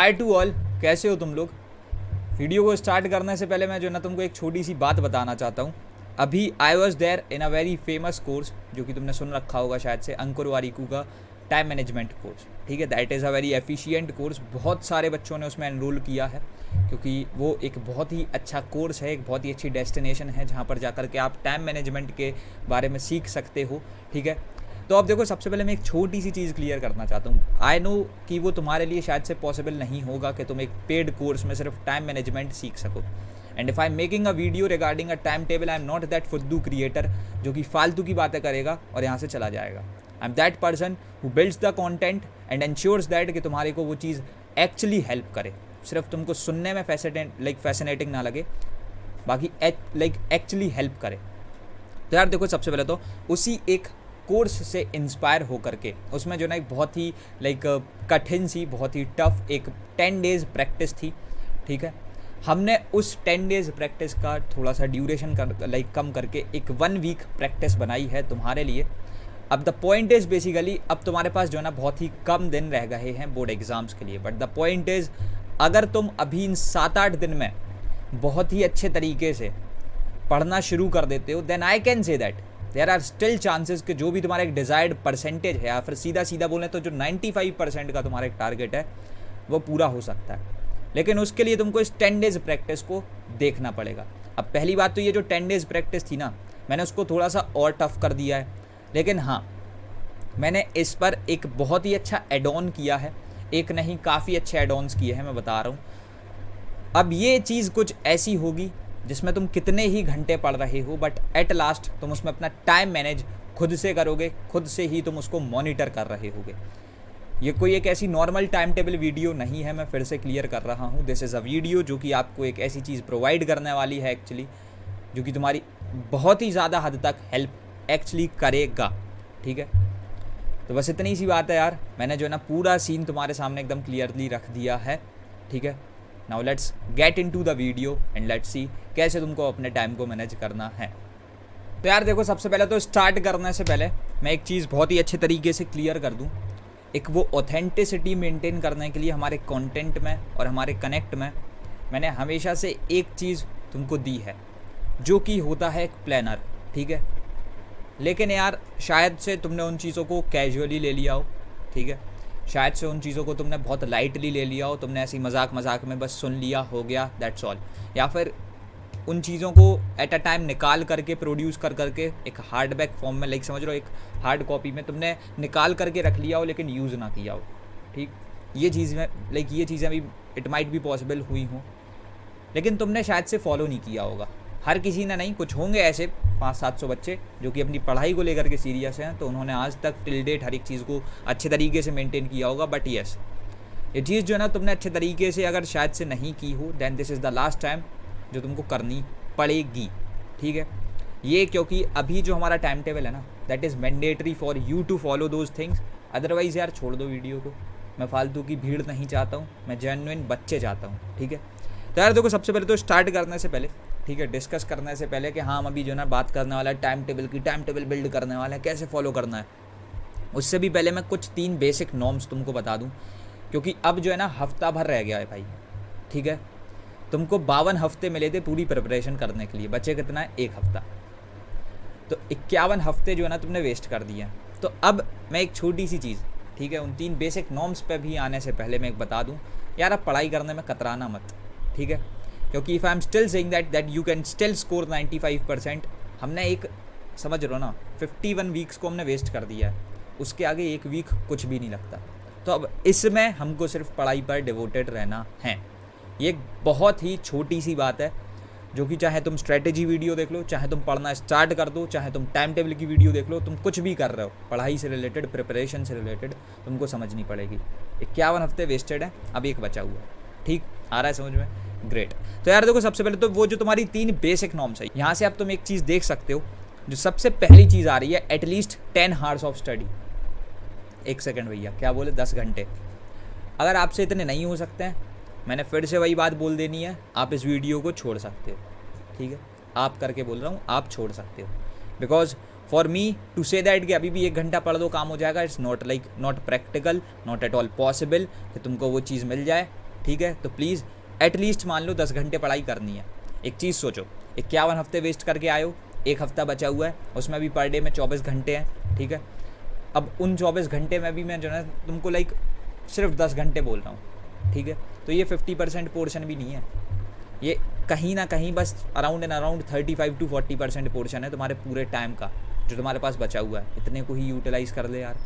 Hi to all, कैसे हो तुम लोग। वीडियो को स्टार्ट करने से पहले मैं जो ना तुमको एक छोटी सी बात बताना चाहता हूँ। अभी I was there in a very famous course जो कि तुमने सुन रखा होगा शायद से, अंकुर वारिकू का टाइम मैनेजमेंट कोर्स। ठीक है, that is a very efficient course. बहुत सारे बच्चों ने उसमें एनरोल किया है क्योंकि वो एक बहुत ही अच्छा कोर्स है, एक बहुत ही अच्छी डेस्टिनेशन है जहाँ पर जाकर के आप टाइम मैनेजमेंट के बारे में सीख सकते हो। ठीक है, तो अब देखो, सबसे पहले मैं एक छोटी सी चीज़ क्लियर करना चाहता हूँ। आई नो कि वो तुम्हारे लिए शायद से पॉसिबल नहीं होगा कि तुम एक पेड कोर्स में सिर्फ टाइम मैनेजमेंट सीख सको। And if I am making a video regarding a time table, I am not that फुद्दू क्रिएटर जो कि फालतू की बातें करेगा और यहाँ से चला जाएगा। I am that person who builds the content and ensures that कि तुम्हारे को वो चीज़ एक्चुअली हेल्प करे, सिर्फ तुमको सुनने में फैसिनेटिंग ना लगे, बाकी एक्चुअली हेल्प करे। तो यार देखो, सबसे पहले तो उसी एक कोर्स से इंस्पायर होकर के उसमें जो ना एक बहुत ही कठिन सी, बहुत ही टफ एक 10 डेज़ प्रैक्टिस थी। ठीक है, हमने उस 10 डेज़ प्रैक्टिस का थोड़ा सा ड्यूरेशन कम करके एक 1 वीक प्रैक्टिस बनाई है तुम्हारे लिए। अब द पॉइंट इज़ बेसिकली, अब तुम्हारे पास जो है ना बहुत ही कम दिन रह गए हैं बोर्ड एग्ज़ाम्स के लिए, बट द पॉइंट इज़ अगर तुम अभी इन 7-8 दिन में बहुत ही अच्छे तरीके से पढ़ना शुरू कर देते हो, then I can say that there are still chances कि जो भी तुम्हारा एक डिज़ायर्ड परसेंटेज है, या फिर सीधा बोलें तो जो 95% का तुम्हारा एक टारगेट है वो पूरा हो सकता है। लेकिन उसके लिए तुमको इस 10 डेज़ प्रैक्टिस को देखना पड़ेगा। अब पहली बात तो ये जो 10 डेज़ प्रैक्टिस थी ना, मैंने उसको थोड़ा सा और टफ कर दिया है, लेकिन हाँ, मैंने इस पर एक बहुत ही अच्छा एड ऑन किया है। एक नहीं, काफ़ी अच्छे एड ऑन्स किए हैं, मैं बता रहा हूँ। अब ये चीज़ कुछ ऐसी होगी जिसमें तुम कितने ही घंटे पढ़ रहे हो, बट एट लास्ट तुम उसमें अपना टाइम मैनेज खुद से करोगे, खुद से ही तुम उसको मॉनिटर कर रहे होगे। ये कोई एक ऐसी नॉर्मल टाइम टेबल वीडियो नहीं है, मैं फिर से क्लियर कर रहा हूँ। दिस इज़ अ वीडियो जो कि आपको एक ऐसी चीज़ प्रोवाइड करने वाली है एक्चुअली, जो कि तुम्हारी बहुत ही ज़्यादा हद तक हेल्प एक्चुअली करेगा। ठीक है, तो बस इतनी सी बात है यार। मैंने जो है ना पूरा सीन तुम्हारे सामने एकदम क्लियरली रख दिया है। ठीक है, now let's get into the video and let's see कैसे तुमको अपने टाइम को मैनेज करना है। तो यार देखो, सबसे पहले तो स्टार्ट करने से पहले मैं एक चीज़ बहुत ही अच्छे तरीके से क्लियर कर दूं। एक वो ऑथेंटिसिटी मेंटेन करने के लिए हमारे कंटेंट में और हमारे कनेक्ट में मैंने हमेशा से एक चीज़ तुमको दी है, जो कि होता है एक प्लानर। ठीक है, लेकिन यार शायद से तुमने उन चीज़ों को कैजुअली ले लिया हो। ठीक है, शायद से उन चीज़ों को तुमने बहुत लाइटली ले लिया हो, तुमने ऐसी मजाक में बस सुन लिया, हो गया, दैट्स ऑल। या फिर उन चीज़ों को एट अ टाइम निकाल करके प्रोड्यूस कर करके एक हार्डबैक फॉर्म में, समझ लो एक हार्ड कॉपी में तुमने निकाल करके रख लिया हो, लेकिन यूज़ ना किया हो। ठीक, ये चीज़ में ये चीज़ें भी इट माइट भी पॉसिबल हुई हों, लेकिन तुमने शायद से फॉलो नहीं किया होगा। हर किसी ने नहीं, कुछ होंगे ऐसे 500-700 बच्चे जो कि अपनी पढ़ाई को लेकर के सीरियस हैं, तो उन्होंने आज तक टिल डेट हर एक चीज़ को अच्छे तरीके से मेंटेन किया होगा। बट येस, ये चीज़ जो है ना तुमने अच्छे तरीके से अगर शायद से नहीं की हो, then this is the last time जो तुमको करनी पड़ेगी। ठीक है, ये क्योंकि अभी जो हमारा टाइम टेबल है ना, that is mandatory for you to follow those things. Otherwise यार छोड़ दो वीडियो को, मैं फालतू की भीड़ नहीं चाहता हूँ, मैं जेन्युइन बच्चे चाहता हूँ। ठीक है, तो यार देखो, सबसे पहले तो स्टार्ट करने से पहले, ठीक है, डिस्कस करने से पहले कि हाँ हम अभी जो है ना बात करने वाला है टाइम टेबल की, टाइम टेबल बिल्ड करने वाला है, कैसे फॉलो करना है, उससे भी पहले मैं कुछ 3 बेसिक नॉर्म्स तुमको बता दूं, क्योंकि अब जो है ना हफ्ता भर रह गया है भाई। ठीक है, तुमको 52 हफ्ते मिले थे पूरी प्रिपरेशन करने के लिए, बचे कितना है, 1 हफ्ता। तो 51 हफ्ते जो है ना तुमने वेस्ट कर दिए हैं। तो अब मैं एक छोटी सी चीज़, ठीक है, उन 3 बेसिक नॉर्म्स पे भी आने से पहले मैं एक बता दूं, यार अब पढ़ाई करने में कतराना मत। ठीक है, क्योंकि if I am still saying that you can still score 95%, हमने एक, समझ रहे हो ना, 51 वीक्स को हमने वेस्ट कर दिया है, उसके आगे 1 वीक कुछ भी नहीं लगता। तो अब इसमें हमको सिर्फ पढ़ाई पर डिवोटेड रहना है। ये एक बहुत ही छोटी सी बात है, जो कि चाहे तुम स्ट्रेटेजी वीडियो देख लो, चाहे तुम पढ़ना स्टार्ट कर दो, चाहे तुम टाइम टेबल की वीडियो देख लो, तुम कुछ भी कर रहे हो पढ़ाई से रिलेटेड, प्रिपरेशन से रिलेटेड, तुमको समझनी पड़ेगी। 51 हफ्ते वेस्टेड है, अब 1 बचा हुआ है। ठीक, आ रहा है समझ में? ग्रेट। तो यार देखो, सबसे पहले तो वो जो तुम्हारी 3 बेसिक नॉर्म्स है, यहाँ से अब तुम एक चीज़ देख सकते हो। जो सबसे पहली चीज़ आ रही है, at least 10 hours of study. 1 second भैया, क्या बोले, 10 घंटे। अगर आपसे इतने नहीं हो सकते हैं, मैंने फिर से वही बात बोल देनी है, आप इस वीडियो को छोड़ सकते हो। ठीक है, आप करके बोल रहा हूँ, आप छोड़ सकते हो, because for me to say that कि अभी भी 1 घंटा पढ़ दो काम हो जाएगा, it's not practical, not at all possible कि तुमको वो चीज़ मिल जाए। ठीक है। तो प्लीज़ एटलीस्ट मान लो 10 घंटे पढ़ाई करनी है। एक चीज़ सोचो, 51 हफ्ते वेस्ट करके आए हो, एक हफ्ता बचा हुआ है, उसमें भी पर डे में 24 घंटे हैं, ठीक है। अब उन 24 घंटे में भी मैं जो है तुमको लाइक सिर्फ 10 घंटे बोल रहा हूँ, ठीक है। तो ये 50% पोर्शन भी नहीं है, ये कहीं ना कहीं बस around and around 35 to 40% portion है तुम्हारे पूरे टाइम का जो तुम्हारे पास बचा हुआ है। इतने को ही यूटिलाइज कर ले यार,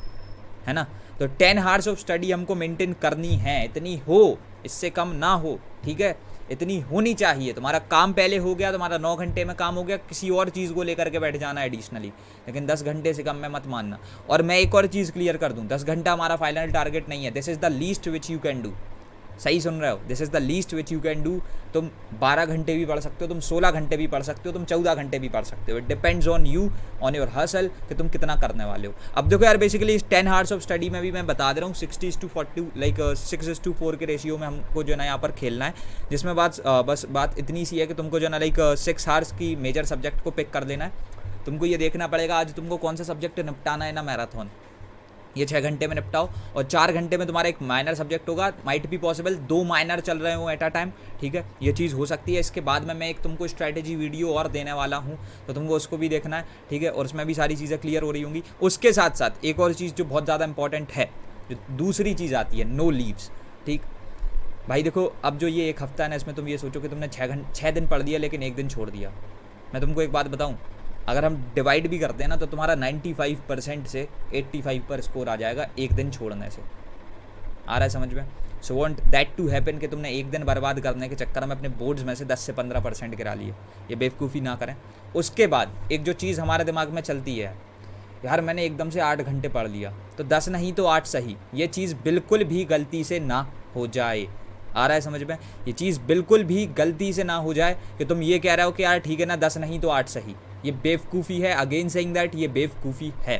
है ना। तो 10 आवर्स ऑफ स्टडी हमको मेंटेन करनी है, इतनी हो, इससे कम ना हो, ठीक है। इतनी होनी चाहिए। तुम्हारा काम पहले हो गया, तुम्हारा 9 घंटे में काम हो गया, किसी और चीज़ को लेकर के बैठ जाना एडिशनली, लेकिन 10 घंटे से कम में मत मानना। और मैं एक और चीज़ क्लियर कर दूँ, 10 घंटा हमारा फाइनल टारगेट नहीं है। This is the least which you can do. सही सुन रहे हो, this is the least which you can do. तुम 12 घंटे भी पढ़ सकते हो, तुम 16 घंटे भी पढ़ सकते हो, तुम 14 घंटे भी पढ़ सकते हो। It depends on you, on your hustle, कि तुम कितना करने वाले हो। अब देखो यार, बेसिकली इस 10 आवर्स ऑफ स्टडी में भी मैं बता दे रहा हूँ 60:40 लाइक 6:4 के रेशियो में हमको जो है ना यहाँ पर खेलना है, जिसमें बस बात इतनी सी है कि तुमको जो है ना लाइक 6 आवर्स की मेजर सब्जेक्ट को पिक कर लेना है। तुमको ये देखना पड़ेगा आज तुमको कौन सा सब्जेक्ट निपटाना है ना मैराथन, ये 6 घंटे में निपटाओ। और 4 घंटे में तुम्हारा एक माइनर सब्जेक्ट होगा, माइट बी पॉसिबल 2 माइनर चल रहे हो एट अ टाइम, ठीक है। ये चीज़ हो सकती है। इसके बाद में मैं एक तुमको स्ट्रैटेजी वीडियो और देने वाला हूँ, तो तुमको उसको भी देखना है, ठीक है। और उसमें भी सारी चीज़ें क्लियर हो रही होंगी। उसके साथ साथ एक और चीज़ जो बहुत ज़्यादा इंपॉर्टेंट है, जो दूसरी चीज़ आती है, नो लीव्स, ठीक भाई। देखो अब जो ये एक हफ्ता है ना, इसमें तुम ये सोचो कि तुमने 6 दिन पढ़ दिया लेकिन एक दिन छोड़ दिया। मैं तुमको एक बात बताऊँ, अगर हम डिवाइड भी करते हैं ना, तो तुम्हारा 95% से 85 पर स्कोर आ जाएगा एक दिन छोड़ने से। आ रहा है समझ में? So want that to happen कि तुमने एक दिन बर्बाद करने के चक्कर में अपने बोर्ड्स में से 10 से 15% गिरा लिए। ये बेवकूफ़ी ना करें। उसके बाद एक जो चीज़ हमारे दिमाग में चलती है, यार मैंने एकदम से 8 घंटे पढ़ लिया, तो 10 नहीं तो 8 सही। ये चीज़ बिल्कुल भी गलती से ना हो जाए। आ रहा है समझ में? ये चीज़ बिल्कुल भी गलती से ना हो जाए कि तुम ये कह रहे हो कि यार ठीक है ना, 10 नहीं तो 8 सही। ये बेवकूफ़ी है। अगेन सेइंग दैट, ये बेवकूफ़ी है।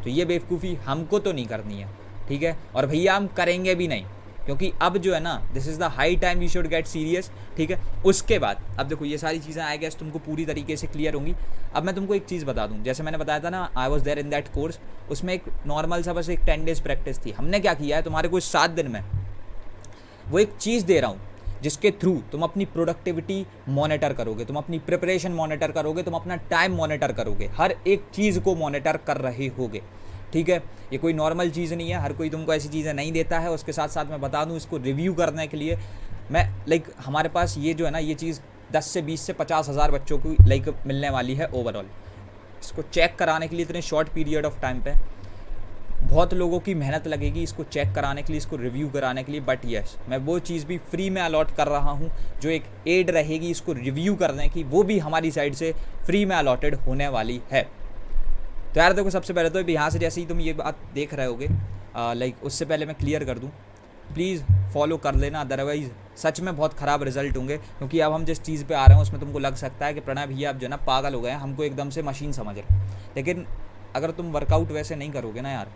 तो ये बेवकूफ़ी हमको तो नहीं करनी है, ठीक है। और भैया हम करेंगे भी नहीं, क्योंकि अब जो है ना, this is the high time we should get serious, ठीक है। उसके बाद अब देखो ये सारी चीज़ें आई गेस तुमको पूरी तरीके से क्लियर होंगी। अब मैं तुमको एक चीज़ बता दूँ, जैसे मैंने बताया था ना, I was there in that course, उसमें एक नॉर्मल सा बस एक 10 डेज़ प्रैक्टिस थी। हमने क्या किया है, तुम्हारे को 7 दिन में वो एक चीज़ दे रहा हूँ जिसके थ्रू तुम अपनी प्रोडक्टिविटी मॉनिटर करोगे, तुम अपनी प्रिपरेशन मॉनिटर करोगे, तुम अपना टाइम मॉनिटर करोगे, हर एक चीज़ को मॉनिटर कर रहे होगे, ठीक है। ये कोई नॉर्मल चीज़ नहीं है, हर कोई तुमको ऐसी चीज़ें नहीं देता है। उसके साथ साथ मैं बता दूं, इसको रिव्यू करने के लिए मैं लाइक हमारे पास ये जो है ना, ये चीज़ 10 से 20 से 50 हज़ार बच्चों को लाइक मिलने वाली है ओवरऑल। इसको चेक कराने के लिए इतने शॉर्ट पीरियड ऑफ टाइम पे बहुत लोगों की मेहनत लगेगी इसको चेक कराने के लिए, इसको रिव्यू कराने के लिए। बट यस, मैं वो चीज़ भी फ्री में अलॉट कर रहा हूँ, जो एक एड रहेगी इसको रिव्यू करने की, वो भी हमारी साइड से फ्री में अलॉटेड होने वाली है। तो यार देखो, सबसे पहले तो यहाँ से जैसे ही तुम ये बात देख रहे होगे, लाइक उससे पहले मैं क्लियर कर दूँ, प्लीज़ फॉलो कर लेना, अदरवाइज़ सच में बहुत ख़राब रिजल्ट होंगे। क्योंकि अब हम जिस चीज़ पे आ रहे हैं उसमें तुमको लग सकता है कि प्रणय भैया अब जो है ना पागल हो गए हैं, हमको एकदम से मशीन समझ रहे। लेकिन अगर तुम वर्कआउट वैसे नहीं करोगे ना यार,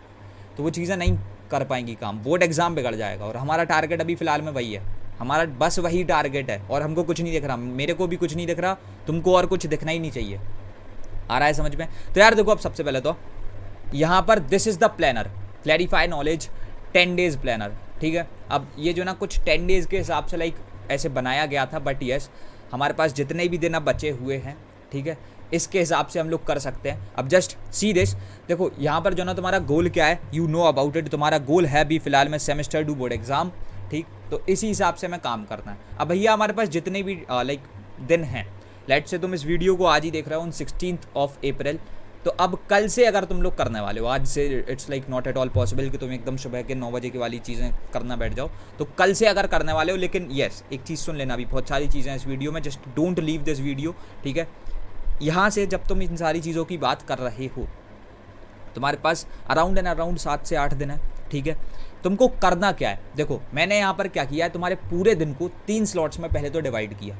तो वो चीज़ें नहीं कर पाएंगी काम, बोर्ड एग्ज़ाम बिगड़ जाएगा। और हमारा टारगेट अभी फ़िलहाल में वही है, हमारा बस वही टारगेट है, और हमको कुछ नहीं दिख रहा, मेरे को भी कुछ नहीं दिख रहा, तुमको और कुछ दिखना ही नहीं चाहिए। आ रहा है समझ में? तो यार देखो, अब सबसे पहले तो यहाँ पर this is the planner, clarify knowledge 10 days planner, ठीक है। अब ये जो ना कुछ 10 डेज़ के हिसाब से लाइक ऐसे बनाया गया था, बट यस हमारे पास जितने भी दिन अब बचे हुए हैं, ठीक है, इसके हिसाब से हम लोग कर सकते हैं। अब जस्ट सी दिस, देखो यहाँ पर जो ना तुम्हारा गोल क्या है, यू नो अबाउट इट। तुम्हारा गोल है भी फिलहाल में सेमेस्टर टू बोर्ड एग्जाम, ठीक। तो इसी हिसाब से हमें काम करना है। अब भैया हमारे पास जितने भी लाइक दिन हैं, लेट से तुम इस वीडियो को आज ही देख रहे हो ऑन 16th ऑफ अप्रैल, तो अब कल से अगर तुम लोग करने वाले हो, आज से it's like not at all possible कि तुम एकदम सुबह के 9 बजे की वाली चीज़ें करना बैठ जाओ। तो कल से अगर करने वाले हो, लेकिन येस एक चीज़ सुन लेना, अभी बहुत सारी चीज़ें हैं इस वीडियो में, just don't leave this video, ठीक है। यहाँ से जब तुम इन सारी चीज़ों की बात कर रहे हो, तुम्हारे पास अराउंड एंड अराउंड 7 से 8 दिन है, ठीक है। तुमको करना क्या है, देखो मैंने यहाँ पर क्या किया है, तुम्हारे पूरे दिन को 3 स्लॉट्स में पहले तो डिवाइड किया।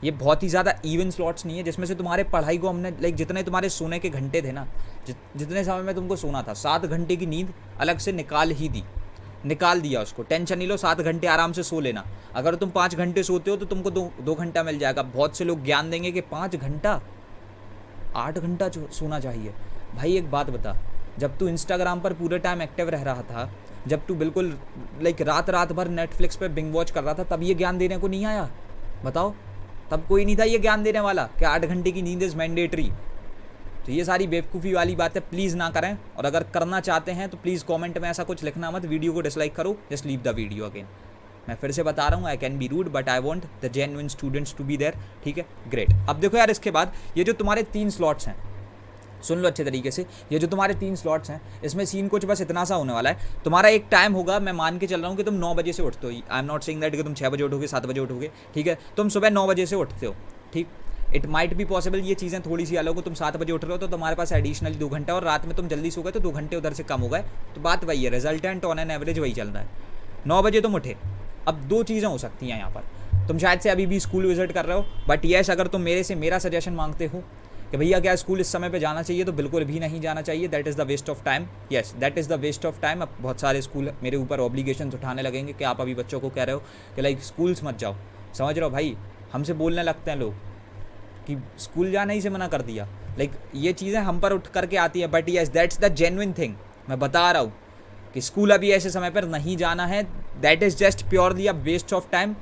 ये बहुत ही ज़्यादा इवन स्लॉट्स नहीं है, जिसमें से तुम्हारे पढ़ाई को हमने लाइक जितने तुम्हारे सोने के घंटे थे ना, जितने समय में तुमको सोना था, 7 घंटे की नींद अलग से निकाल दिया उसको। टेंशन नहीं लो, 7 घंटे आराम से सो लेना। अगर तुम 5 घंटे सोते हो तो तुमको 2 घंटा मिल जाएगा। बहुत से लोग ज्ञान देंगे कि 5 घंटा 8 घंटा सोना चाहिए। भाई एक बात बता, जब तू इंस्टाग्राम पर पूरे टाइम एक्टिव रह रहा था, जब तू बिल्कुल लाइक रात भर नेटफ्लिक्स पे बिंग वॉच कर रहा था, तब ये ज्ञान देने को नहीं आया? बताओ, तब कोई नहीं था ये ज्ञान देने वाला कि 8 घंटे की नींद इज़ मैंडेटरी। तो ये सारी बेवकूफ़ी वाली बातें प्लीज़ ना करें, और अगर करना चाहते हैं तो प्लीज़ कमेंट में ऐसा कुछ लिखना मत, वीडियो को डिसलाइक करो, just leave the video again. मैं फिर से बता रहा हूँ, I can be rude but I want the genuine students to be there, ठीक है, ग्रेट। अब देखो यार, इसके बाद ये जो तुम्हारे 3 स्लॉट्स हैं, सुन लो अच्छे तरीके से, ये जो तुम्हारे 3 स्लॉट्स हैं, इसमें सीन कुछ बस इतना सा होने वाला है। तुम्हारा एक टाइम होगा, मैं मान के चल रहा हूँ कि तुम 9 बजे से उठते हो। आई एम नॉट सेइंग दैट कि तुम 6 बजे उठोगे, 7 बजे उठोगे, ठीक है, तुम सुबह 9 बजे से उठते हो, ठीक। इट माइट बी पॉसिबल ये चीज़ें थोड़ी सी अलग हो, तुम 7 बजे उठ रहे हो तो तुम्हारे पास एडिशनली 2 घंटे, और रात में तुम जल्दी सो गए तो 2 घंटे उधर से कम हो गए, तो बात वही है, रिजल्टेंट ऑन एन एवरेज वही चल रहा है। 9 बजे तुम उठे, अब 2 चीज़ें हो सकती हैं यहाँ पर। तुम शायद से अभी भी स्कूल विजिट कर रहे हो, बट येस, अगर तुम मेरे से मेरा सजेशन मांगते हो कि भैया क्या स्कूल इस समय पे जाना चाहिए, तो बिल्कुल भी नहीं जाना चाहिए। That is the waste of time, yes that is the waste of time. अब बहुत सारे स्कूल मेरे ऊपर ऑब्लिगेशन उठाने लगेंगे कि आप अभी बच्चों को कह रहे हो कि लाइक स्कूल्स मत जाओ। समझ रहे हो भाई, हमसे बोलने लगते हैं लोग कि स्कूल जाना ही से मना कर दिया, लाइक ये चीज़ें हम पर उठ करके आती है, but yes that's the genuine thing. मैं बता रहा हूँ कि स्कूल अभी ऐसे समय पर नहीं जाना है, that is just purely a waste of time.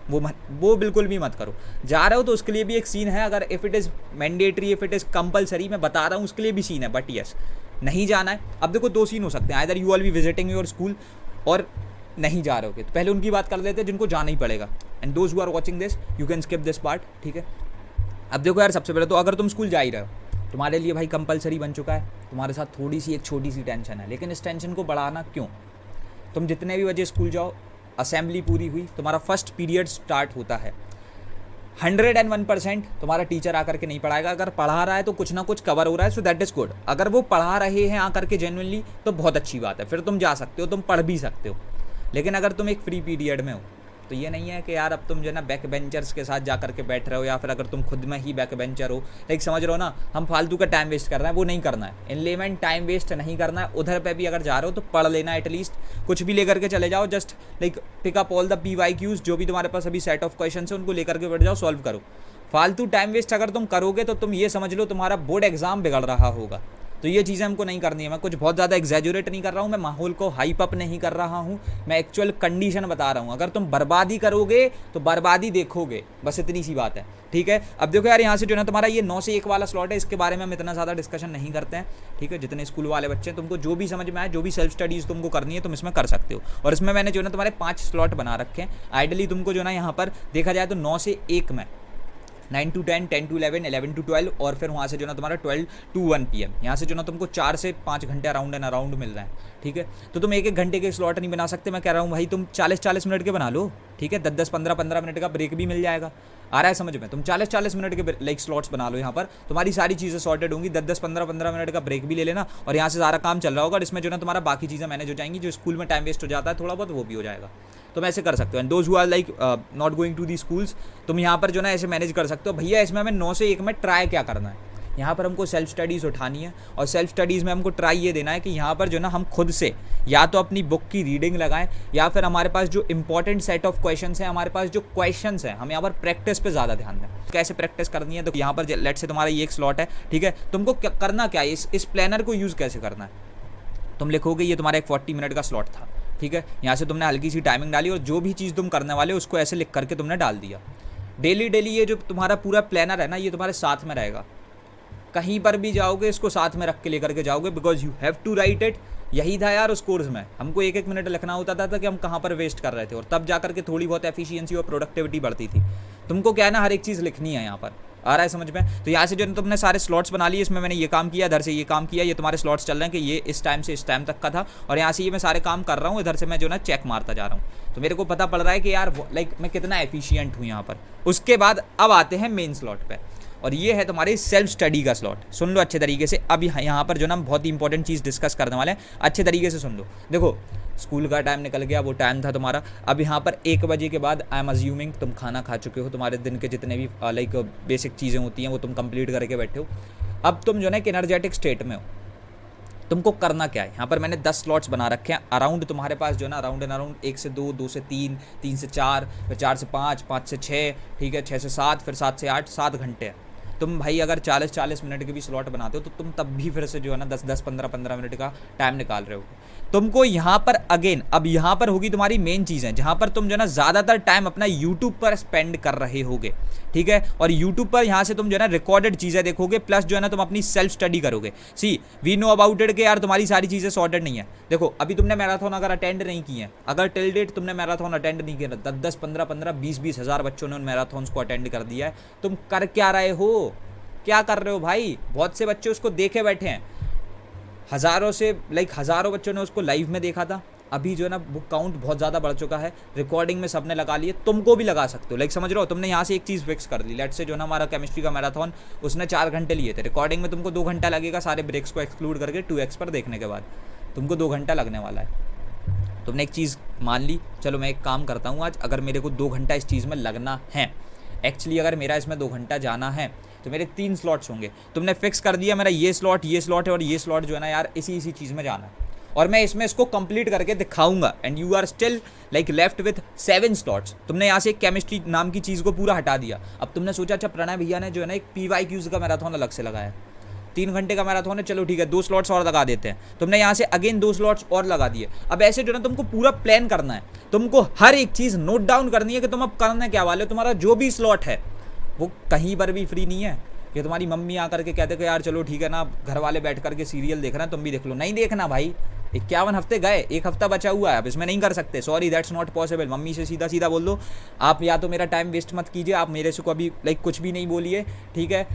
वो बिल्कुल भी मत करो। जा रहे हो तो उसके लिए भी एक सीन है, अगर if it is mandatory, if it is compulsory, मैं बता रहा हूँ उसके लिए भी सीन है, बट येस नहीं जाना है। अब देखो 2 सीन हो सकते हैं, either you all be visiting your school और नहीं जा रहे होगे, तो पहले उनकी बात कर लेते हैं जिनको जाना ही पड़ेगा, and those who are watching this you can skip this part, ठीक है। अब देखो यार, सबसे पहले तो अगर तुम स्कूल जा ही रहे हो, तुम्हारे लिए भाई कंपलसरी बन चुका है, तुम्हारे साथ थोड़ी सी एक छोटी सी टेंशन है, लेकिन इस टेंशन को बढ़ाना क्यों? तुम जितने भी बजे स्कूल जाओ, असेंबली पूरी हुई, तुम्हारा फर्स्ट पीरियड स्टार्ट होता है, 101% तुम्हारा टीचर आकर के नहीं पढ़ाएगा। अगर पढ़ा रहा है तो कुछ ना कुछ कवर हो रहा है, सो दैट इज़ गुड। अगर वो पढ़ा रहे हैं आकर के जेन्युइनली, तो बहुत अच्छी बात है, फिर तुम जा सकते हो, तुम पढ़ भी सकते हो। लेकिन अगर तुम एक फ्री पीरियड में हो, तो ये नहीं है कि यार अब तुम जो है ना बैक बेंचर्स के साथ जा करके बैठ रहे हो, या फिर अगर तुम खुद में ही बैक बेंचर हो, लाइक समझ रहे हो ना, हम फालतू का टाइम वेस्ट कर रहे हैं, वो नहीं करना है। इन लेमन टाइम वेस्ट नहीं करना है। उधर पे भी अगर जा रहे हो तो पढ़ लेना, एटलीस्ट कुछ भी लेकर के चले जाओ, just like pick up all the PYQs, जो भी तुम्हारे पास अभी सेट ऑफ क्वेश्चन है, उनको लेकर के बैठ जाओ, सॉल्व करो। फालतू टाइम वेस्ट अगर तुम करोगे तो तुम ये समझ लो तुम्हारा बोर्ड एग्जाम बिगड़ रहा होगा। तो ये चीज़ें हमको नहीं करनी है। मैं कुछ बहुत ज़्यादा एग्जैजुरेट नहीं कर रहा हूँ, मैं माहौल को हाइप अप नहीं कर रहा हूँ, मैं एक्चुअल कंडीशन बता रहा हूँ। अगर तुम बर्बादी करोगे तो बर्बादी देखोगे, बस इतनी सी बात है, ठीक है। अब देखो यार, यहाँ से जो है ना तुम्हारा ये 9 से 1 वाला स्लॉट है, इसके बारे में हम इतना ज़्यादा डिस्कशन नहीं करते हैं, ठीक है। जितने स्कूल वाले बच्चे हैं, तुमको जो भी समझ में आए, जो भी सेल्फ स्टडीज़ तुमको करनी है, तुम इसमें कर सकते हो। और इसमें मैंने जो है ना तुम्हारे 5 स्लॉट बना रखे हैं। आइडली तुमको जो है ना यहाँ पर देखा जाए तो 9 से 1 में 9 to 10, 10 to 11, 11 to 12, और फिर वहाँ से जो ना तुम्हारा 12 to 1 PM, यहाँ से जो ना तुमको 4 से 5 घंटे अराउंड एंड अराउंड मिल रहे हैं, ठीक है। तो तुम 1-1 घंटे के स्लॉट नहीं बना सकते। मैं कह रहा हूँ भाई तुम 40-40 मिनट के बना लो, ठीक है। 10-10, 15-15 मिनट का ब्रेक भी मिल जाएगा। आ रहा है समझ में? तुम 40-40 मिनट के लाइक स्लॉट्स बना लो, यहाँ पर तुम्हारी सारी चीज़ें सॉर्टेड होंगी। 10-10, 15-15 मिनट का ब्रेक भी ले लेना, और यहाँ से सारा काम चल रहा होगा, और इसमें जो ना तुम्हारा बाकी चीज़ें मैनेज हो जाएंगी। जो स्कूल में टाइम वेस्ट हो जाता है थोड़ा बहुत, वो भी हो जाएगा। तुम ऐसे कर सकते हो। And those who are like not going to the schools, तुम यहाँ पर जो ना ऐसे मैनेज कर सकते हो। भैया इसमें हमें 9 से 1 में ट्राई क्या करना है, यहाँ पर हमको सेल्फ स्टडीज़ उठानी है, और सेल्फ स्टडीज़ में हमको ट्राई ये देना है कि यहाँ पर जो ना हम खुद से या तो अपनी बुक की रीडिंग लगाएं, या फिर हमारे पास जो इंपॉर्टेंट सेट ऑफ क्वेश्चंस हैं, हमारे पास जो क्वेश्चंस हैं, हम यहाँ पर प्रैक्टिस पे ज़्यादा ध्यान दें। कैसे प्रैक्टिस करनी है, तो यहाँ पर लेट से तुम्हारा ये एक स्लॉट है, ठीक है। तुमको करना क्या है, इस प्लानर को यूज़ कैसे करना है। तुम लिखोगे ये तुम्हारा एक 40 मिनट का स्लॉट था, ठीक है। यहाँ से तुमने हल्की सी टाइमिंग डाली, और जो भी चीज़ तुम करने वाले उसको ऐसे लिख करके तुमने डाल दिया। डेली ये जो तुम्हारा पूरा प्लानर है ना, ये तुम्हारे साथ में रहेगा। कहीं पर भी जाओगे इसको साथ में रख के लेकर के जाओगे, because you have to write it. यही था यार उस कोर्स में, हमको 1-1 मिनट लिखना होता था कि हम कहाँ पर वेस्ट कर रहे थे, और तब जाकर के थोड़ी बहुत एफिशिएंसी और प्रोडक्टिविटी बढ़ती थी। तुमको क्या है ना, हर एक चीज़ लिखनी है यहाँ पर। आ रहा है समझ में? तो यहाँ से जो तुमने सारे स्लॉट्स बना लिए, इसमें मैंने ये काम किया, इधर से ये काम किया, ये तुम्हारे स्लॉट्स चल रहे हैं कि ये इस टाइम से इस टाइम तक का था, और यहाँ से ये मैं सारे काम कर रहा हूँ, इधर से मैं जो ना चेक मारता जा रहा हूँ। तो मेरे को पता पड़ रहा है कि यार लाइक मैं कितना एफिशिएंट हूँ यहाँ पर। उसके बाद अब आते हैं मेन स्लॉट पे, और ये है तुम्हारी सेल्फ स्टडी का स्लॉट। सुन लो अच्छे तरीके से। अब यहाँ पर जो ना बहुत ही इंपॉर्टेंट चीज़ डिस्कस करने वाले हैं, अच्छे तरीके से सुन लो। देखो स्कूल का टाइम निकल गया, वो टाइम था तुम्हारा। अब यहाँ पर 1 बजे के बाद आई एम अज्यूमिंग तुम खाना खा चुके हो, तुम्हारे दिन के जितने भी लाइक बेसिक चीज़ें होती हैं वो तुम कंप्लीट करके बैठे हो। अब तुम जो है एक एनर्जेटिक स्टेट में हो। तुमको करना क्या है, यहाँ पर मैंने 10 स्लॉट्स बना रखे हैं अराउंड तुम्हारे पास जो है ना, अराउंड एंड अराउंड 1 से 2, 2 से 3, 3 से 4, फिर 4 से 5, 5 से 6, ठीक है, 6 से 7, फिर 7 से 8, 7 घंटे हैं। तुम भाई अगर 40-40 मिनट के भी स्लॉट बनाते हो तो तुम तब भी फिर से जो है ना 10-10 15-15 मिनट का टाइम निकाल रहे हो। तुमको यहाँ पर अगेन अब यहाँ पर होगी तुम्हारी मेन चीज़ें जहाँ पर तुम जो है ना ज़्यादातर टाइम अपना यूट्यूब पर स्पेंड कर रहे होगे, ठीक है। और यूट्यूब पर यहाँ से तुम जो है ना रिकॉर्डेड चीज़ें देखोगे, प्लस जो है ना तुम अपनी सेल्फ स्टडी करोगे। सी वी नो अबाउट इट कि यार तुम्हारी सारी चीज़ें सॉर्टेड नहीं है। देखो अभी तुमने मैराथन अगर अटेंड नहीं की है, अगर टिल डेट तुमने मैराथन अटेंड नहीं किया, 10-10 15-15 20-20 हज़ार बच्चों ने उन मैराथन्स को अटेंड कर दिया है, तुम कर क्या रहे हो, क्या कर रहे हो भाई। बहुत से बच्चे उसको देखे बैठे हैं, हज़ारों बच्चों ने उसको लाइव में देखा था। अभी जो है ना वो काउंट बहुत ज़्यादा बढ़ चुका है, रिकॉर्डिंग में सबने लगा लिए, तुमको भी लगा सकते हो। समझ रहे हो, तुमने यहाँ से एक चीज़ फिक्स कर ली। लेट्स से जो ना हमारा केमिस्ट्री का मैराथन उसने 4 घंटे लिए थे, रिकॉर्डिंग में तुमको 2 घंटा लगेगा, सारे ब्रेक्स को एक्सक्लूड करके 2x पर देखने के बाद तुमको 2 घंटा लगने वाला है। तुमने एक चीज़ मान ली, चलो मैं एक काम करता हूँ आज, अगर मेरे को 2 घंटा इस चीज़ में लगना है, एक्चुअली अगर मेरा इसमें 2 घंटा जाना है तो मेरे 3 स्लॉट्स होंगे। तुमने फिक्स कर दिया मेरा ये स्लॉट है और ये स्लॉट जो है ना यार इसी चीज़ में जाना है, और मैं इसमें इसको कंप्लीट करके दिखाऊंगा। And you are still left with 7 slots. तुमने यहाँ से एक केमिस्ट्री नाम की चीज़ को पूरा हटा दिया। अब तुमने सोचा अच्छा प्रणय भैया ने जो है ना एक PYQs का मैराथन अलग से लगाया, 3 घंटे का मैराथन है, चलो ठीक है 2 स्लॉट्स और लगा देते हैं। तुमने यहाँ से अगेन 2 स्लॉट्स और लगा दिए। अब ऐसे जो ना तुमको पूरा प्लान करना है, तुमको हर एक चीज़ नोट डाउन करनी है कि तुम अब करना क्या वाले हो। तुम्हारा जो भी स्लॉट है वो कहीं पर भी फ्री नहीं है। ये तुम्हारी मम्मी आकर के कहते कि यार चलो ठीक है ना, घर वाले बैठ करके सीरियल देख रहे हैं, तुम भी देख लो, नहीं देखना भाई। 51 हफ्ते गए, 1 हफ्ता बचा हुआ है, अब इसमें नहीं कर सकते, sorry that's not possible. Mummy से सीधा बोल दो, आप या तो मेरा टाइम वेस्ट मत कीजिए, आप मेरे से कभी कुछ भी नहीं बोलिए, ठीक है।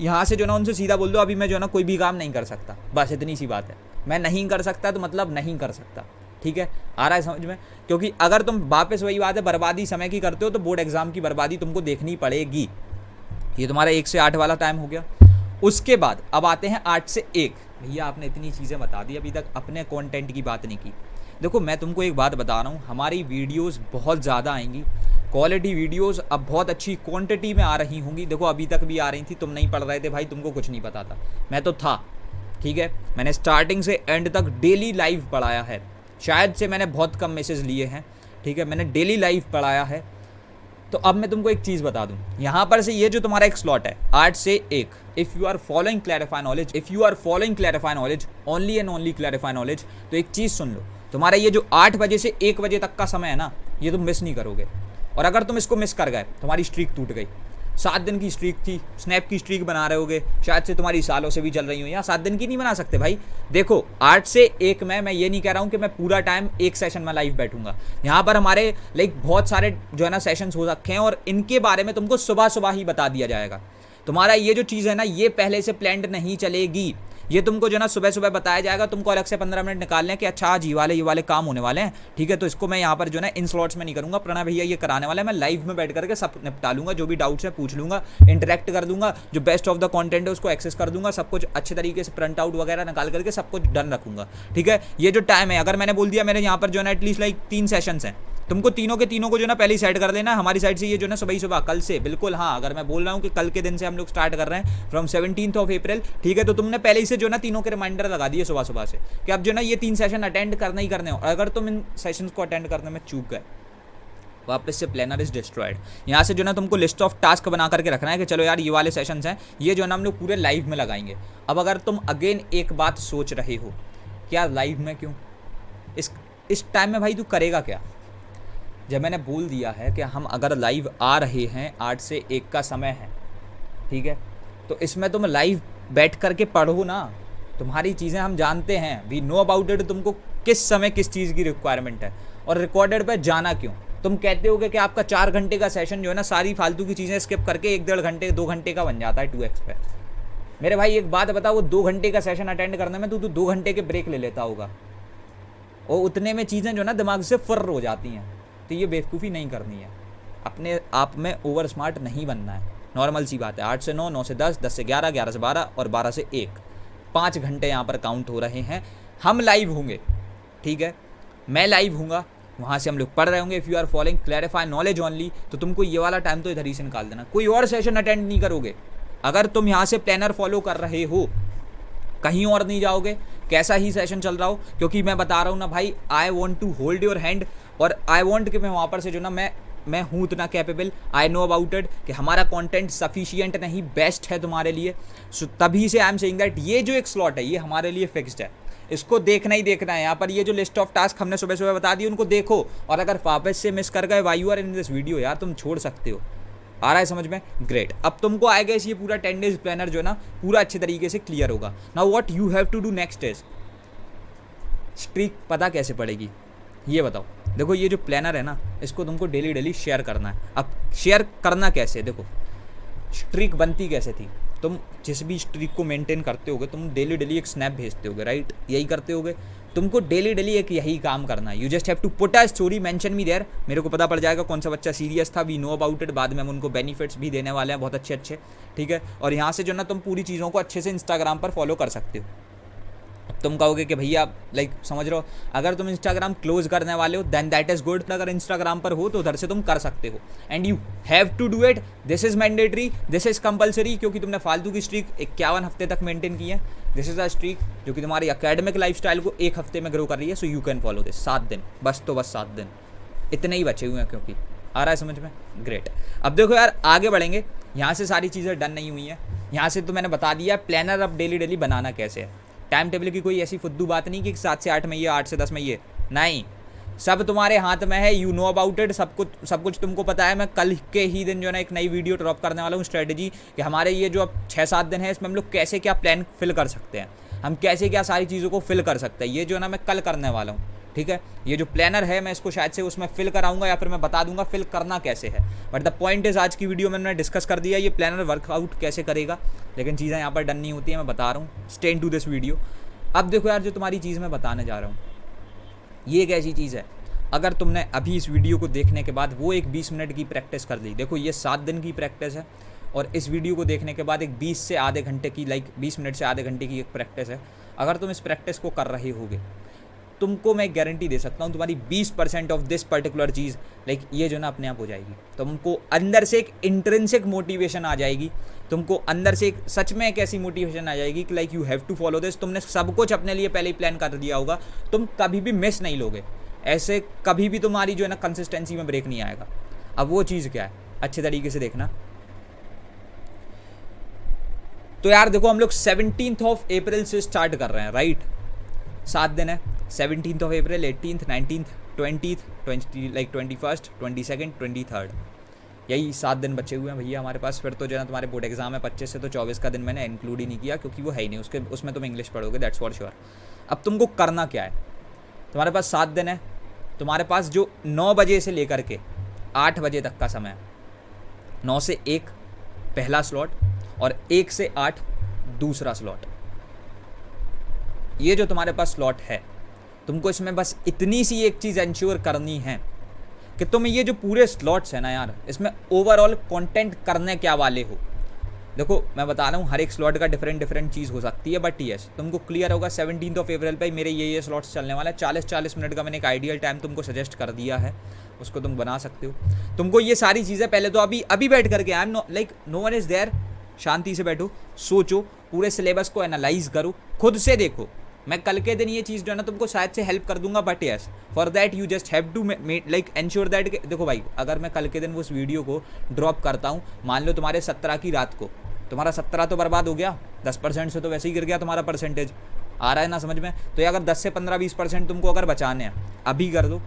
यहाँ से जो ना उनसे सीधा बोल दो अभी मैं जो ना कोई भी काम नहीं कर सकता, बस इतनी सी बात है। मैं नहीं कर सकता तो मतलब नहीं कर सकता, ठीक है, आ रहा है समझ में। क्योंकि अगर तुम वापस वही बात है बर्बादी समय की करते हो तो बोर्ड एग्जाम की बर्बादी तुमको देखनी पड़ेगी। ये तुम्हारा 1 से 8 वाला टाइम हो गया। उसके बाद अब आते हैं 8 से 1। भैया आपने इतनी चीज़ें बता दी, अभी तक अपने कंटेंट की बात नहीं की। देखो मैं तुमको एक बात बता रहा हूँ, हमारी वीडियोस बहुत ज़्यादा आएंगी, क्वालिटी वीडियोस अब बहुत अच्छी क्वांटिटी में आ रही होंगी। देखो अभी तक भी आ रही थी, तुम नहीं पढ़ रहे थे भाई, तुमको कुछ नहीं पता था, मैं तो था, ठीक है। मैंने स्टार्टिंग से एंड तक डेली लाइव पढ़ाया है, शायद से मैंने बहुत कम मैसेज लिए हैं, ठीक है, मैंने डेली लाइव पढ़ाया है। तो अब मैं तुमको एक चीज़ बता दूं, यहाँ पर से ये जो तुम्हारा एक स्लॉट है 8 से 1, if you are following clarify knowledge only and only clarify knowledge, तो एक चीज़ सुन लो, तुम्हारा ये जो 8 बजे से 1 बजे तक का समय है ना, ये तुम मिस नहीं करोगे। और अगर तुम इसको मिस कर गए तुम्हारी स्ट्रीक टूट गई। 7 दिन की स्ट्रीक थी, स्नैप की स्ट्रीक बना रहे होगे, शायद से तुम्हारी सालों से भी चल रही हो, या 7 दिन की नहीं बना सकते भाई। देखो 8 से 1 में मैं ये नहीं कह रहा हूँ कि मैं पूरा टाइम एक सेशन में लाइव बैठूंगा। यहाँ पर हमारे बहुत सारे जो है ना सेशंस हो रखे हैं, और इनके बारे में तुमको सुबह ही बता दिया जाएगा। तुम्हारा ये जो चीज़ है ना, ये पहले से प्लान्ड नहीं चलेगी, ये तुमको जो ना सुबह बताया जाएगा। तुमको अलग से 15 मिनट निकालने हैं कि अच्छा आज ये वाले काम होने वाले हैं, ठीक है। तो इसको मैं यहाँ पर जो है इन स्लॉट्स में नहीं करूँगा, प्रणय भैया ये कराने वाला है, मैं लाइव में बैठ करके सब निपटा लूँगा, जो भी डाउट्स है पूछ लूँगा, इंटरेक्ट कर दूँगा, जो बेस्ट ऑफ द कंटेंट है उसको एक्सेस कर दूँगा, सब कुछ अच्छे तरीके से प्रिंट आउट वगैरह निकाल करके सब कुछ डन रखूँगा, ठीक है। ये जो टाइम है, अगर मैंने बोल दिया मेरे यहाँ पर जो है ना एटलीस्ट 3 सेशंस हैं, तुमको तीनों के तीनों को जो ना पहले ही सेट कर देना। हमारी साइड से ये जो ना सुबह कल से बिल्कुल, हाँ अगर मैं बोल रहा हूँ कि कल के दिन से हम लोग स्टार्ट कर रहे हैं फ्रॉम 17th ऑफ अप्रैल, ठीक है। तो तुमने पहले ही से जो ना तीनों के रिमाइंडर लगा दिए सुबह से कि अब जो ना ये 3 सेशन अटेंड करना ही करने हो। और अगर तुम इन सेशंस को अटेंड करने में चूक गए, वापस से प्लानर इज डिस्ट्रॉयड। यहाँ से जो ना तुमको लिस्ट ऑफ टास्क बना करके रखना है कि चलो यार ये वाले सेशंस हैं, ये जो ना हम लोग पूरे लाइव में लगाएंगे। अब अगर तुम अगेन एक बात सोच रहे हो कि यार लाइव में क्यों, इस टाइम में भाई तू करेगा क्या। जब मैंने बोल दिया है कि हम अगर लाइव आ रहे हैं 8 से 1 का समय है, ठीक है, तो इसमें तुम लाइव बैठ करके पढ़ो ना, तुम्हारी चीज़ें हम जानते हैं, वी नो अबाउट इट, तुमको किस समय किस चीज़ की रिक्वायरमेंट है। और रिकॉर्डेड पे जाना क्यों, तुम कहते हो कि आपका 4 घंटे का सेशन जो है ना सारी फालतू की चीज़ें स्किप करके 1-1.5 घंटे 2 घंटे का बन जाता है 2x पे। मेरे भाई एक बात बता, वो 2 घंटे का सेशन अटेंड करने में तू 2 घंटे के ब्रेक ले लेता होगा, और उतने में चीज़ें जो ना दिमाग से फुर्र हो जाती हैं। तो ये बेवकूफ़ी नहीं करनी है, अपने आप में ओवर स्मार्ट नहीं बनना है, नॉर्मल सी बात है। 8 से 9, 9 से 10, 10 से 11, 11 से 12 और 12 से 1, 5 घंटे यहाँ पर काउंट हो रहे हैं। हम लाइव होंगे, ठीक है, मैं लाइव हूँगा, वहाँ से हम लोग पढ़ रहे होंगे। If you are following clarify knowledge only, तो तुमको ये वाला टाइम तो इधर ही से निकाल देना, कोई और सेशन अटेंड नहीं करोगे। अगर तुम यहाँ से प्लानर फॉलो कर रहे हो, कहीं और नहीं जाओगे, कैसा ही सेशन चल रहा हो, क्योंकि मैं बता रहा हूँ ना भाई, I want to hold your hand, और आई वॉन्ट कि मैं वहाँ पर से जो ना मैं मैं हूँ उतना capable, I know about it कि हमारा कंटेंट सफिशिएंट नहीं, बेस्ट है तुम्हारे लिए। सो तभी से आई एम सेइंग दैट ये जो एक स्लॉट है ये हमारे लिए फिक्स्ड है, इसको देखना ही देखना है। यहाँ पर ये जो लिस्ट ऑफ टास्क हमने सुबह सुबह बता दी उनको देखो, और अगर वापस से मिस कर गए why you are in this video, यार तुम छोड़ सकते हो। आ रहा है समझ में? ग्रेट। अब तुमको आएगा ये पूरा 10 डेज प्लानर जो है ना पूरा अच्छे तरीके से क्लियर होगा। Now what you have to do next is, streak पता कैसे पड़ेगी ये बताओ। देखो ये जो प्लानर है ना इसको तुमको डेली डेली शेयर करना है। अब शेयर करना कैसे, देखो स्ट्रीक बनती कैसे थी, तुम जिस भी स्ट्रीक को मेंटेन करते होगे तुम डेली डेली एक स्नैप भेजते होगे, राइट? यही करते होगे तुमको डेली डेली एक यही काम करना है। You just have to put a story, mention me there, मेरे को पता पड़ जाएगा कौन सा बच्चा सीरियस था, वी नो अबाउट इट। बाद में हम उनको बेनिफिट्स भी देने वाले हैं बहुत अच्छे अच्छे, ठीक है? और यहाँ से जो ना तुम पूरी चीज़ों को अच्छे से इंस्टाग्राम पर फॉलो कर सकते हो। तुम कहोगे कि भैया लाइक समझ रहे हो, अगर तुम इंस्टाग्राम क्लोज करने वाले हो देन दैट इज गुड, अगर इंस्टाग्राम पर हो तो उधर से तुम कर सकते हो, and you have to do it, this is mandatory, this is compulsory, क्योंकि तुमने फालतू की स्ट्रीक 51 हफ्ते तक मेंटेन की है। दिस इज अ स्ट्रीक जो कि तुम्हारी एकेडमिक लाइफस्टाइल को 1 हफ्ते में ग्रो कर रही है, so you can follow this. 7 दिन बस, तो बस 7 दिन इतने ही बचे हुए हैं, क्योंकि आ रहा है समझ में? ग्रेट। अब देखो यार आगे बढ़ेंगे, यहाँ से सारी चीज़ें डन नहीं हुई हैं। यहाँ से तो मैंने बता दिया प्लानर अब डेली डेली बनाना कैसे है। टाइम टेबल की कोई ऐसी फुद्दू बात नहीं कि 7 से 8 में ये, 8 से 10 में ये, नहीं, सब तुम्हारे हाथ में है। यू नो अबाउट इट, सब कुछ तुमको पता है। मैं कल के ही दिन जो है ना एक नई वीडियो ड्रॉप करने वाला हूँ, स्ट्रेटजी, कि हमारे ये जो अब 6-7 दिन है इसमें हम लोग कैसे क्या प्लान फिल कर सकते हैं, हम कैसे क्या सारी चीज़ों को फिल कर सकते हैं, ये जो है ना मैं कल करने वाला हूँ, ठीक है? ये जो प्लानर है मैं इसको शायद से उसमें फिल कराऊंगा या फिर मैं बता दूंगा फिल करना कैसे है। बट द पॉइंट इज आज की वीडियो में मैंने डिस्कस कर दिया ये प्लानर वर्कआउट कैसे करेगा, लेकिन चीज़ें यहाँ पर डन नहीं होती है, मैं बता रहा हूँ। Stay in to this video. अब देखो यार जो तुम्हारी चीज़ मैं बताने जा रहा हूँ ये एक ऐसी चीज़ है, अगर तुमने अभी इस वीडियो को देखने के बाद वो एक 20 मिनट की प्रैक्टिस कर ली, देखो ये 7 दिन की प्रैक्टिस है, और इस वीडियो को देखने के बाद एक 20 से आधे घंटे की, लाइक 20 मिनट से आधे घंटे की एक प्रैक्टिस है। अगर तुम इस प्रैक्टिस को कर रहे होगे तुमको मैं गारंटी दे सकता हूँ तुम्हारी 20% of this particular cheese like ये जो ना अपने आप हो जाएगी। तुमको अंदर से एक इंट्रिंसिक मोटिवेशन आ जाएगी, तुमको अंदर से एक सच में एक ऐसी मोटिवेशन आ जाएगी कि like you have to follow this. तुमने सब कुछ अपने लिए पहले ही प्लान कर दिया होगा, तुम कभी भी मिस नहीं लोगे, ऐसे कभी भी तुम्हारी जो है ना कंसिस्टेंसी में ब्रेक नहीं आएगा। अब वो चीज़ क्या है अच्छे तरीके से देखना। तो यार देखो हम लोग 17 अप्रैल से स्टार्ट कर रहे हैं, राइट? 7 दिन है, 17 अप्रैल, 18th, 19th, 20th, 21st, 22nd, 23rd, यही 7 दिन बचे हुए हैं भैया हमारे पास। फिर तो जो है ना तुम्हारे बोर्ड एग्जाम है 25 से, तो 24 का दिन मैंने इंक्लूड ही नहीं किया क्योंकि वो है ही नहीं, उसमें तुम इंग्लिश पढ़ोगे, दैट्स फॉर श्योर। अब तुमको करना क्या है, तुम्हारे पास 7 दिन है, तुम्हारे पास जो 9 बजे से लेकर के 8 बजे तक का समय है, 9 से 1 पहला स्लॉट और 1 से 8 दूसरा स्लॉट, ये जो तुम्हारे पास स्लॉट है तुमको इसमें बस इतनी सी एक चीज़ इंश्योर करनी है कि तुम ये जो पूरे स्लॉट्स हैं ना यार इसमें ओवरऑल कंटेंट करने क्या वाले हो। देखो मैं बता रहा हूँ हर एक स्लॉट का डिफरेंट चीज़ हो सकती है, बट यस तुमको क्लियर होगा 17 अप्रैल पे मेरे ये स्लॉट्स चलने वाला है। 40-40 मिनट का मैंने एक आइडियल टाइम तुमको सजेस्ट कर दिया है, उसको तुम बना सकते हो। तुमको ये सारी चीज़ें पहले तो अभी बैठ करके, I am no one is there, शांति से बैठो, सोचो, पूरे सिलेबस को एनालाइज करो, खुद से देखो। मैं कल के दिन ये चीज़ जो है ना तुमको शायद से हेल्प कर दूंगा, but yes for that you just have to like ensure that. देखो भाई अगर मैं कल के दिन उस वीडियो को ड्रॉप करता हूँ, मान लो तुम्हारे 17 की रात को, तुम्हारा 17 तो बर्बाद हो गया, 10% से तो वैसे ही गिर गया तुम्हारा परसेंटेज, आ रहा है ना समझ में? तो ये अगर 10 से 15-20% तुमको अगर बचाने हैं अभी कर दो,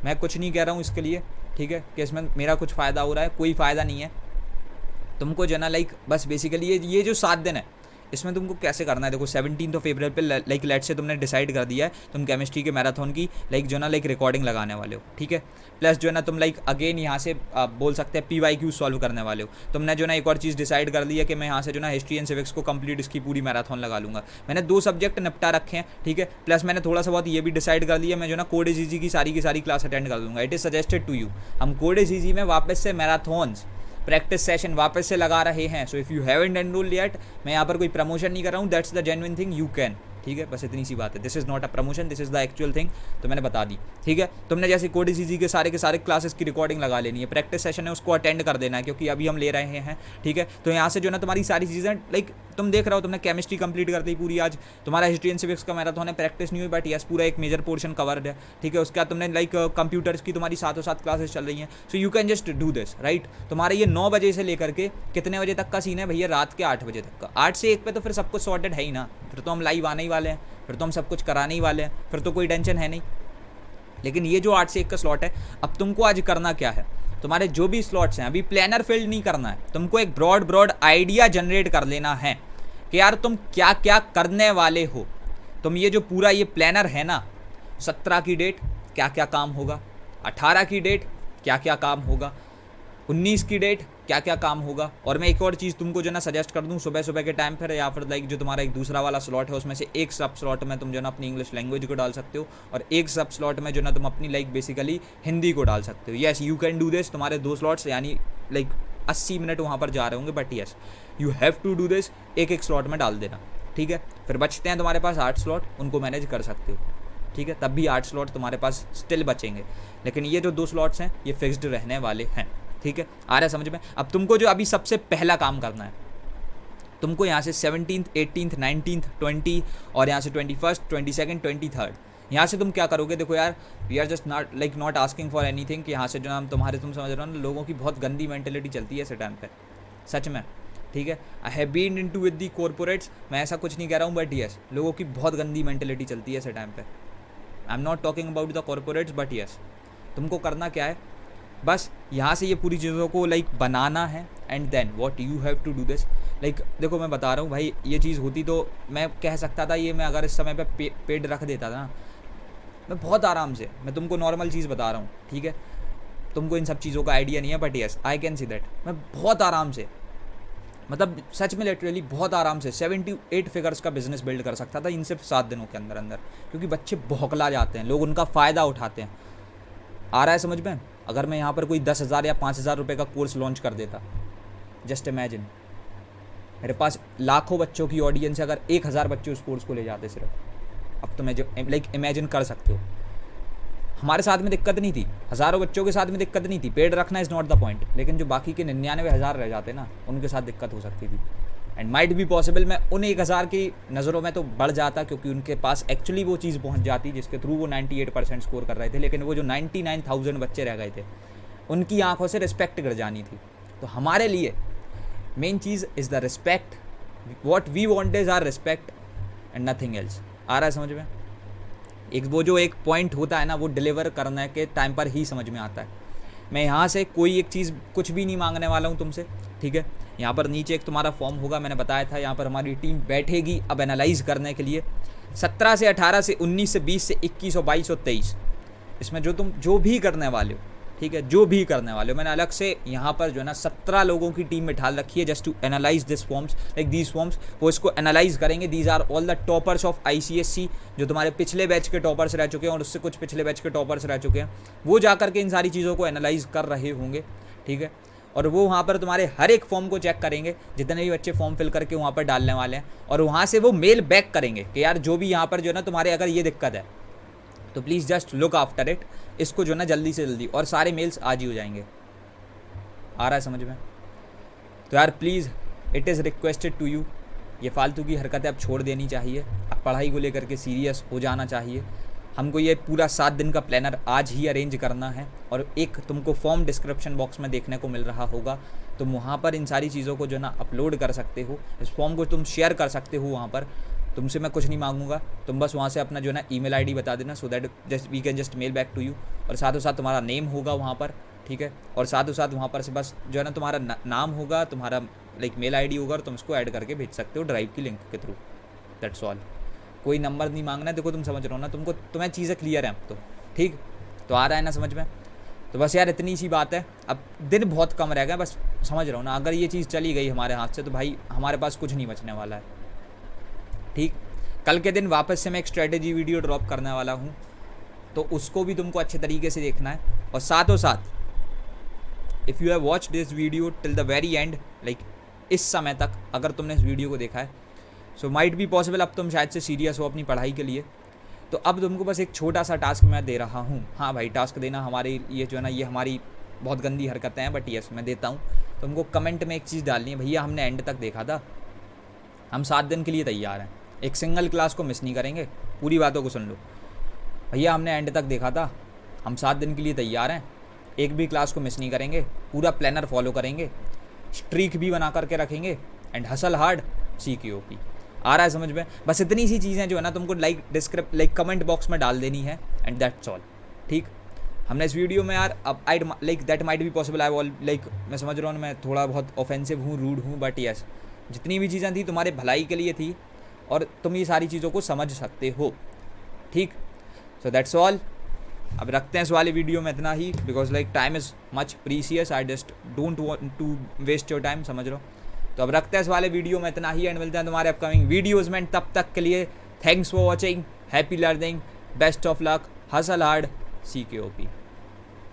मैं कुछ नहीं कह रहा हूँ इसके लिए, ठीक है, कि इसमें मेरा कुछ फ़ायदा हो रहा है, कोई फ़ायदा नहीं है। तुमको जो है ना लाइक बस बेसिकली ये जो 7 दिन है इसमें तुमको कैसे करना है। देखो 17 अप्रैल पे लाइक लेट से तुमने डिसाइड कर दिया है तुम केमिस्ट्री के मैराथन की लाइक जो ना लाइक रिकॉर्डिंग लगाने वाले हो, ठीक है? प्लस जो है ना तुम लाइक अगेन यहाँ से बोल सकते हैं PYQ सॉल्व करने वाले हो। तुमने जो ना एक और चीज़ डिसाइड कर दी है कि मैं यहाँ से जो ना हिस्ट्री एंड सिविक्स को कंप्लीट इसकी पूरी मैराथन लगा लूँगा। मैंने 2 सब्जेक्ट निपटा रखे हैं, ठीक है? प्लस मैंने थोड़ा सा बहुत ये भी डिसाइड कर लिया मैं जो ना कोड इज ईजी की सारी क्लास अटेंड कर दूँगा। It is suggested to you, हम कोड इज ईजी में वापस से मैराथन्स प्रैक्टिस सेशन वापस से लगा रहे हैं। So if you haven't enrolled yet, मैं यहाँ पर कोई प्रमोशन नहीं कर रहा हूँ, that's the genuine thing, you can, ठीक है, बस इतनी सी बात है। This is not a promotion, this is the actual thing, तो मैंने बता दी, ठीक है। तुमने जैसे कोडीसीजी के सारे क्लासेस की रिकॉर्डिंग लगा लेनी है, प्रैक्टिस सेशन है उसको अटेंड कर देना है, क्योंकि अभी हम ले रहे हैं, ठीक है। तो यहाँ से जो ना तुम्हारी सारी चीज़ें लाइक तुम देख रहे हो, तुमने केमिस्ट्री कंप्लीट कर दी पूरी आज, तुम्हारा हिस्ट्री एंड सिविक्स का मैराथन है, प्रैक्टिस नहीं हुई बट यस पूरा एक मेजर पोर्शन कवर्ड है, ठीक है। उसके बाद तुमने लाइक कंप्यूटर्स की तुम्हारी साथों साथ क्लासेस चल रही हैं, so you can just do this, right. तुम्हारे ये 9 बजे से लेकर के कितने बजे तक का सीन है भैया? रात के 8 बजे तक का। 8 से 1 पे तो फिर सब कुछ सॉर्टेड है ही ना, फिर तो हम लाइव आने ही वाले हैं, फिर तो हम सब कुछ कराने ही वाले हैं, फिर तो कोई टेंशन है नहीं। लेकिन ये जो 8 से 1 का स्लॉट है, अब तुमको आज करना क्या है, तुम्हारे जो भी स्लॉट्स हैं, अभी प्लानर फिल्ड नहीं करना है, तुमको एक ब्रॉड आइडिया जनरेट कर लेना है कि यार तुम क्या क्या करने वाले हो। तुम ये जो पूरा ये प्लानर है ना, 17 की डेट क्या क्या काम होगा, 18 की डेट क्या क्या काम होगा, 19 की डेट क्या क्या काम होगा। और मैं एक और चीज़ तुमको जो ना सजेस्ट कर दूं, सुबह सुबह के टाइम पर या फिर लाइक जो तुम्हारा एक दूसरा वाला स्लॉट है उसमें से एक सब स्लॉट में तुम जो ना अपनी इंग्लिश लैंग्वेज को डाल सकते हो, और एक सब स्लॉट में जो ना तुम अपनी लाइक बेसिकली हिंदी को डाल सकते हो। Yes you can do this. तुम्हारे 2 स्लॉट्स यानी लाइक 80 मिनट वहाँ पर जा रहे होंगे, but yes you have to do this. एक स्लॉट में डाल देना, ठीक है। फिर बचते हैं तुम्हारे पास 8 स्लॉट, उनको मैनेज कर सकते हो, ठीक है। तब भी 8 स्लॉट तुम्हारे पास स्टिल बचेंगे, लेकिन ये जो 2 स्लॉट्स हैं ये फिक्स्ड रहने वाले हैं, ठीक है। आ रहा है समझ में? अब तुमको जो अभी सबसे पहला काम करना है, तुमको यहाँ से 17th 18th 19th 20 और यहाँ से 21st 22nd 23rd, यहाँ से तुम क्या करोगे? देखो यार, we are just not asking for anything कि यहाँ से जो हम तुम समझ रहे हो ना, लोगों की बहुत गंदी मेंटेलिटी चलती है ऐसे टाइम पे, सच में, ठीक है। I have been into with the corporates, मैं ऐसा कुछ नहीं कह रहा हूँ, बट यस लोगों की बहुत गंदी मेंटेलिटी चलती है ऐसे टाइम पे। आई am not talking about the corporates, but yes तुमको करना क्या है, बस यहाँ से ये पूरी चीज़ों को लाइक बनाना है, and then what you have to do this. Like देखो मैं बता रहा हूँ भाई, ये चीज़ होती तो मैं कह सकता था, ये मैं अगर इस समय पे पेड रख देता था ना, मैं बहुत आराम से, मैं तुमको नॉर्मल चीज़ बता रहा हूँ, ठीक है। तुमको इन सब चीज़ों का आइडिया नहीं है, but yes I can see that, मैं बहुत आराम से, मतलब सच में लिटरली बहुत आराम से 7 to 8 फिगर्स का बिजनेस बिल्ड कर सकता था इन सिर्फ 7 दिनों के अंदर अंदर, क्योंकि बच्चे भौकला जाते हैं, लोग उनका फ़ायदा उठाते हैं। आ रहा है समझ में? अगर मैं यहाँ पर कोई 10,000 या 5,000 रुपये का कोर्स लॉन्च कर देता, जस्ट इमेजिन, मेरे पास लाखों बच्चों की ऑडियंस है, अगर 1,000 बच्चे उस कोर्स को ले जाते सिर्फ, अब तो मैं जो लाइक इमेजिन कर सकते हो। हमारे साथ में दिक्कत नहीं थी, हज़ारों बच्चों के साथ में दिक्कत नहीं थी, पेड रखना इज़ नॉट द पॉइंट, लेकिन जो बाकी के 99,000 रह जाते ना, उनके साथ दिक्कत हो सकती थी। एंड माइट बी पॉसिबल मैं उन 1,000 की नज़रों में तो बढ़ जाता, क्योंकि उनके पास एक्चुअली वो चीज़ पहुंच जाती जिसके थ्रू वो 98% स्कोर कर रहे थे, लेकिन वो जो 99,000 बच्चे रह गए थे, उनकी आंखों से रिस्पेक्ट गिर जानी थी। तो हमारे लिए मेन चीज़ is the respect, what we want is our respect and nothing else. आ रहा है समझ में? एक वो जो एक पॉइंट होता है ना, वो डिलीवर करने के टाइम पर ही समझ में आता है। मैं यहाँ से कोई एक चीज़ कुछ भी नहीं मांगने वाला हूँ तुमसे, ठीक है। यहाँ पर नीचे एक तुम्हारा फॉर्म होगा, मैंने बताया था, यहाँ पर हमारी टीम बैठेगी अब एनालाइज करने के लिए। 17 से 18 से 19 से 20 से 21 और 22 और 23, इसमें जो तुम जो भी करने वाले हो, ठीक है, जो भी करने वाले हो, मैंने अलग से यहाँ पर जो है ना 17 लोगों की टीम में ढाल रखी है just to analyse this forms, like these forms. वो इसको एनालाइज करेंगे। These are all the toppers of ICSC, जो तुम्हारे पिछले बैच के टॉपर्स रह चुके हैं और उससे कुछ पिछले बैच के टॉपर्स रह चुके हैं, वो जा करके इन सारी चीज़ों को एनालाइज कर रहे होंगे, ठीक है। और वो वहाँ पर तुम्हारे हर एक फॉर्म को चेक करेंगे, जितने भी बच्चे फॉर्म फिल करके वहाँ पर डालने वाले हैं, और वहाँ से वो मेल बैक करेंगे कि यार जो भी यहाँ पर जो है ना तुम्हारे अगर ये दिक्कत है तो please just look after it, इसको जो है ना जल्दी से जल्दी, और सारे मेल्स आज ही हो जाएंगे। आ रहा है समझ में? तो यार please it is requested to you, ये फालतू की हरकतें अब छोड़ देनी चाहिए, अब पढ़ाई को लेकर के सीरियस हो जाना चाहिए। हमको ये पूरा 7 दिन का प्लानर आज ही अरेंज करना है, और एक तुमको फॉर्म डिस्क्रिप्शन बॉक्स में देखने को मिल रहा होगा, तुम वहाँ पर इन सारी चीज़ों को जो है ना अपलोड कर सकते हो, इस फॉर्म को तुम शेयर कर सकते हो वहाँ पर। तुमसे मैं कुछ नहीं मांगूंगा, तुम बस वहाँ से अपना जो है ना ईमेल आईडी बता देना, so that just we can just mail back to you, और साथ ही साथ तुम्हारा नेम होगा वहाँ पर, ठीक है, और साथ ही साथ वहाँ पर से बस जो है ना तुम्हारा नाम होगा, तुम्हारा लाइक मेल आईडी होगा, और तुम इसको ऐड करके भेज सकते हो ड्राइव की लिंक के थ्रू। दैट्स ऑल, कोई नंबर नहीं मांगना है। देखो तुम समझ रहे हो ना, तुम्हें चीज़ें क्लियर हैं अब तो, ठीक तो आ रहा है ना समझ में? तो बस यार इतनी सी बात है, अब दिन बहुत कम रह गए, बस समझ रहा हूँ ना, अगर ये चीज़ चली गई हमारे हाथ से तो भाई हमारे पास कुछ नहीं बचने वाला है, ठीक। कल के दिन वापस से मैं एक स्ट्रेटेजी वीडियो ड्रॉप करने वाला हूँ, तो उसको भी तुमको अच्छे तरीके से देखना है। और साथों साथ if you have watch this video till the very and, like इस समय तक अगर तुमने इस वीडियो को देखा है, सो माइट बी पॉसिबल अब तुम शायद से सीरियस हो अपनी पढ़ाई के लिए, तो अब तुमको बस एक छोटा सा टास्क मैं दे रहा हूँ। हाँ भाई, टास्क देना हमारे ये जो है ना, ये हमारी बहुत गंदी हरकतें हैं, बट यस मैं देता हूँ। तुमको कमेंट में एक चीज़ डालनी है, भैया हमने एंड तक देखा था, हम 7 दिन के लिए तैयार हैं, एक सिंगल क्लास को मिस नहीं करेंगे। पूरी बातों को सुन लो, भैया हमने एंड तक देखा था, हम 7 दिन के लिए तैयार हैं, एक भी क्लास को मिस नहीं करेंगे, पूरा प्लानर फॉलो करेंगे, स्ट्रीक भी बना करके रखेंगे, एंड हसल हार्ड CQOP। आ रहा है समझ में? बस इतनी सी चीज़ें जो है ना तुमको लाइक कमेंट बॉक्स में डाल देनी है, एंड दैट्स ऑल। ठीक, हमने इस वीडियो में यार अब I like that might be possible, I like मैं समझ रहा हूँ मैं थोड़ा बहुत ऑफेंसिव हूँ, रूड हूँ, बट यस जितनी भी चीज़ें थी तुम्हारे भलाई के लिए थी, और तुम ये सारी चीज़ों को समझ सकते हो। ठीक, सो दैट्स ऑल। अब रखते हैं इस वाले वीडियो में इतना ही, because like time is much precious, I just don't want to waste your time, समझ रहे हो? तो अब रखते हैं इस वाले वीडियो में इतना ही, एंड मिलते हैं तुम्हारे अपकमिंग वीडियोज़ में। तब तक के लिए thanks for watching, happy learning, best of luck, hustle hard, CQOP।